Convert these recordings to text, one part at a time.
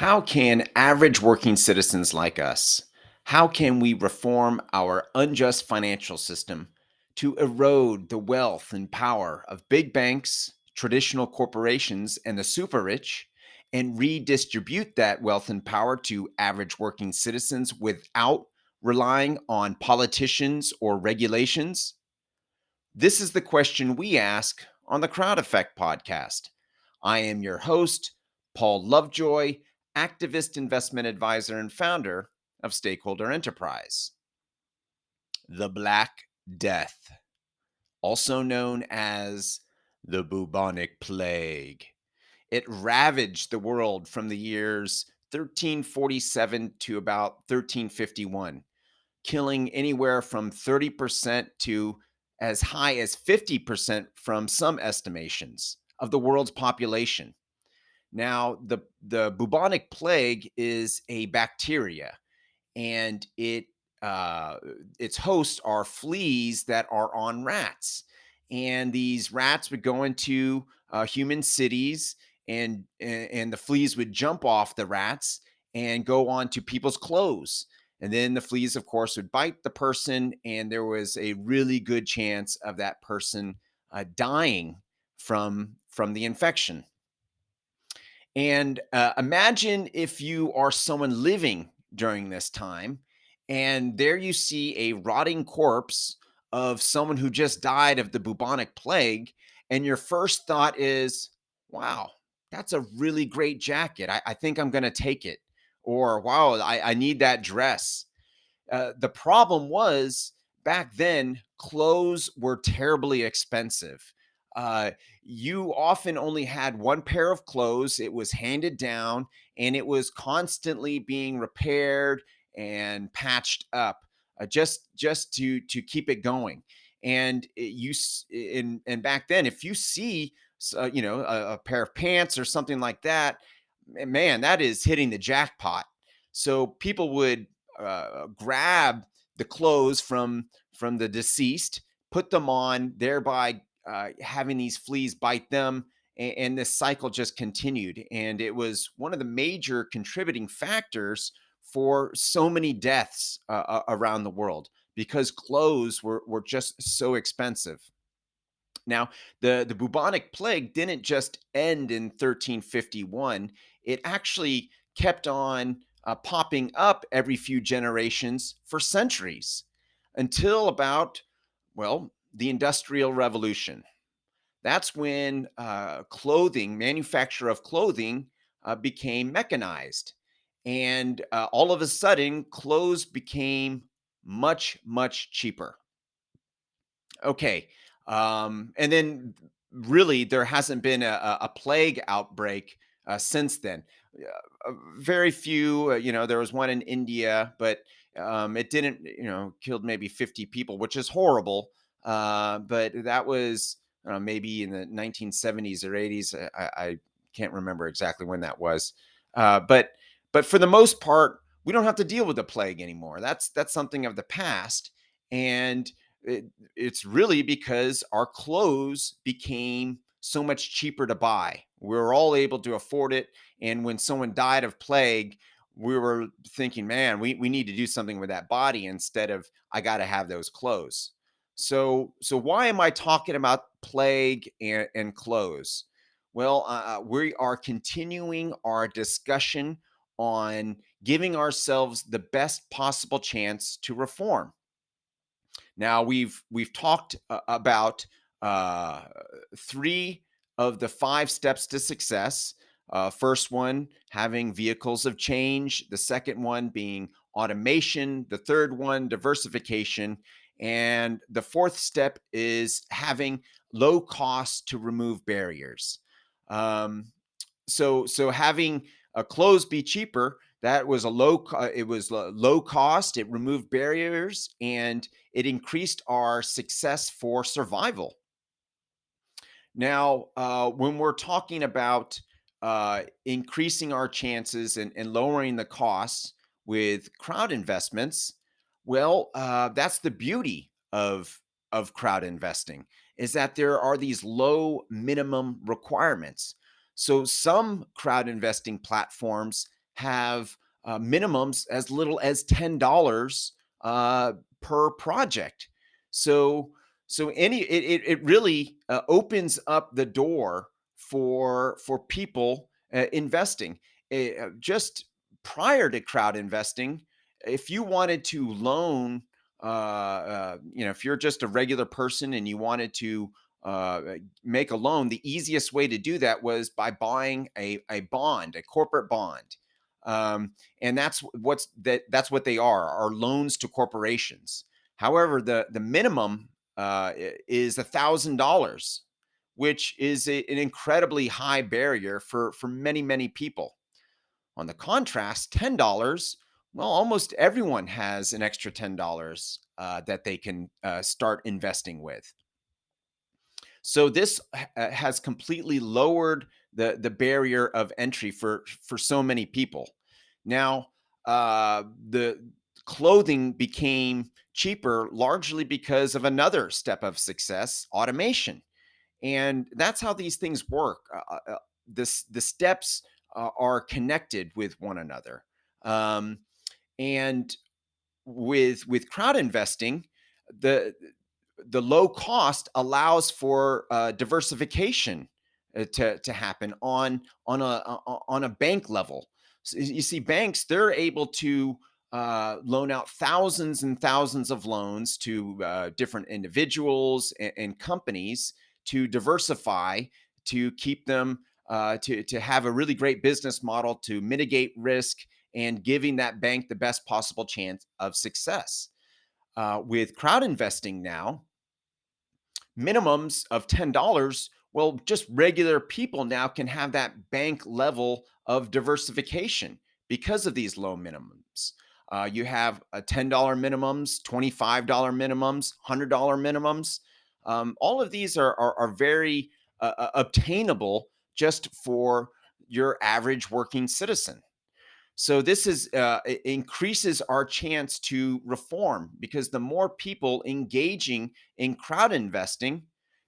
How can average working citizens like us, how can we reform our unjust financial system to erode the wealth and power of big banks, traditional corporations, and the super rich, and redistribute that wealth and power to average working citizens without relying on politicians or regulations? This is the question we ask on the Crowd Effect podcast. I am your host, Paul Lovejoy, activist, investment advisor, and founder of Stakeholder Enterprise. The Black Death, also known as the bubonic plague. It ravaged the world from the years 1347 to about 1351, killing anywhere from 30% to as high as 50% from some estimations of the world's population. Now, the bubonic plague is a bacteria, and uh, its hosts are fleas that are on rats. And these rats would go into human cities, and the fleas would jump off the rats and go on to people's clothes. And then the fleas, of course, would bite the person, and there was a really good chance of that person dying from the infection. And imagine if you are someone living during this time, and there you see a rotting corpse of someone who just died of the bubonic plague. And your first thought is, wow, that's a really great jacket. I think I'm going to take it. Or, wow, I need that dress. The problem was back then, clothes were terribly expensive. Uh, you often only had one pair of clothes. It was handed down, and it was constantly being repaired and patched up, just to keep it going. And and back then, if you see a pair of pants or something like that, man, that is hitting the jackpot. So people would grab the clothes from the deceased, put them on, thereby having these fleas bite them, and this cycle just continued. And it was one of the major contributing factors for so many deaths around the world because clothes were just so expensive. Now, the bubonic plague didn't just end in 1351. It actually kept on popping up every few generations for centuries until about, well, the Industrial Revolution. That's when manufacture of clothing became mechanized. And all of a sudden, clothes became much, much cheaper. Okay. And then really there hasn't been a plague outbreak since then. Very few, there was one in India, but it didn't, killed maybe 50 people, which is horrible. But that was maybe in the 1970s or 80s. I can't remember exactly when that was. But for the most part, we don't have to deal with the plague anymore. That's something of the past. And it's really because our clothes became so much cheaper to buy. We were all able to afford it. And when someone died of plague, we were thinking, man, we need to do something with that body instead of I got to have those clothes. So why am I talking about plague and clothes? Well, we are continuing our discussion on giving ourselves the best possible chance to reform. Now we've talked about uh, three of the five steps to success. First one, having vehicles of change. The second one being automation. The third one, diversification. And the fourth step is having low cost to remove barriers. Um, so having clothes be cheaper, that was it was low cost, it removed barriers, and it increased our success for survival. Now, when we're talking about increasing our chances and lowering the costs with crowd investments, well, that's the beauty of crowd investing, is that there are these low minimum requirements. So some crowd investing platforms have minimums as little as $10 uh, per project. So, it really opens up the door for people investing. Just prior to crowd investing, if you wanted to loan, if you're just a regular person and you wanted to make a loan, the easiest way to do that was by buying a bond, a corporate bond. And that's what they are loans to corporations. However, the minimum is $1,000, which is an incredibly high barrier for many people. On the contrast, $10, well, almost everyone has an extra $10 that they can start investing with. So this has completely lowered the barrier of entry for so many people. Now, the clothing became cheaper largely because of another step of success: automation. And that's how these things work. The steps are connected with one another. Um, and with crowd investing, the the low cost allows for diversification to happen on a bank level. So you see, banks, they're able to loan out thousands and thousands of loans to different individuals and companies to diversify, to keep them to have a really great business model to mitigate risk and giving that bank the best possible chance of success. With crowd investing now, minimums of $10, well, just regular people now can have that bank level of diversification because of these low minimums. You have a $10 minimums, $25 minimums, $100 minimums. All of these are very obtainable just for your average working citizen. So this increases our chance to reform, because the more people engaging in crowd investing,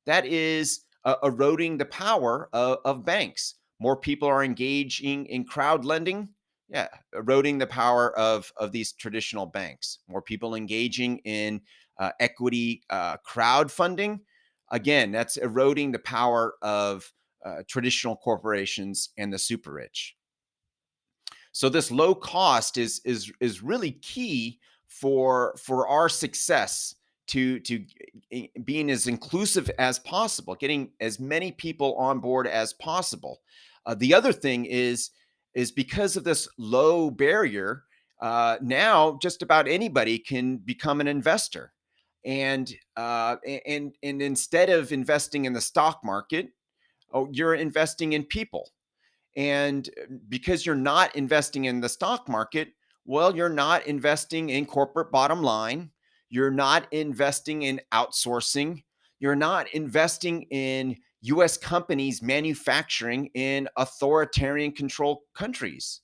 that is eroding the power of banks. More people are engaging in crowd lending, yeah, eroding the power of these traditional banks. More people engaging in equity crowdfunding, again, that's eroding the power of traditional corporations and the super rich. So this low cost is really key for our success, to being as inclusive as possible, getting as many people on board as possible. The other thing is because of this low barrier, now just about anybody can become an investor. And instead of investing in the stock market, oh, you're investing in people. And because you're not investing in the stock market, well, you're not investing in corporate bottom line. You're not investing in outsourcing. You're not investing in US companies manufacturing in authoritarian controlled countries,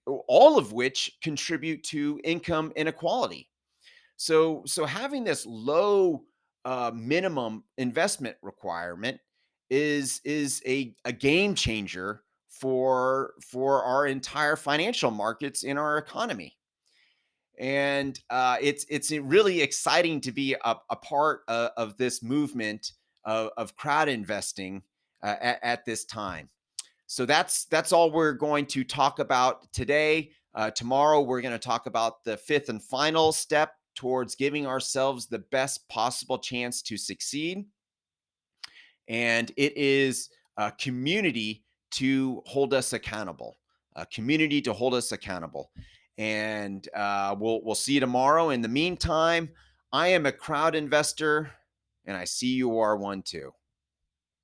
all of which contribute to income inequality. So having this low minimum investment requirement is a game changer for our entire financial markets in our economy. And it's really exciting to be a part of this movement of crowd investing at this time. So that's all we're going to talk about today. Tomorrow, we're going to talk about the fifth and final step towards giving ourselves the best possible chance to succeed. And it is a community to hold us accountable, a community to hold us accountable. And we'll see you tomorrow. In the meantime, I am a crowd investor, and I see you are one too.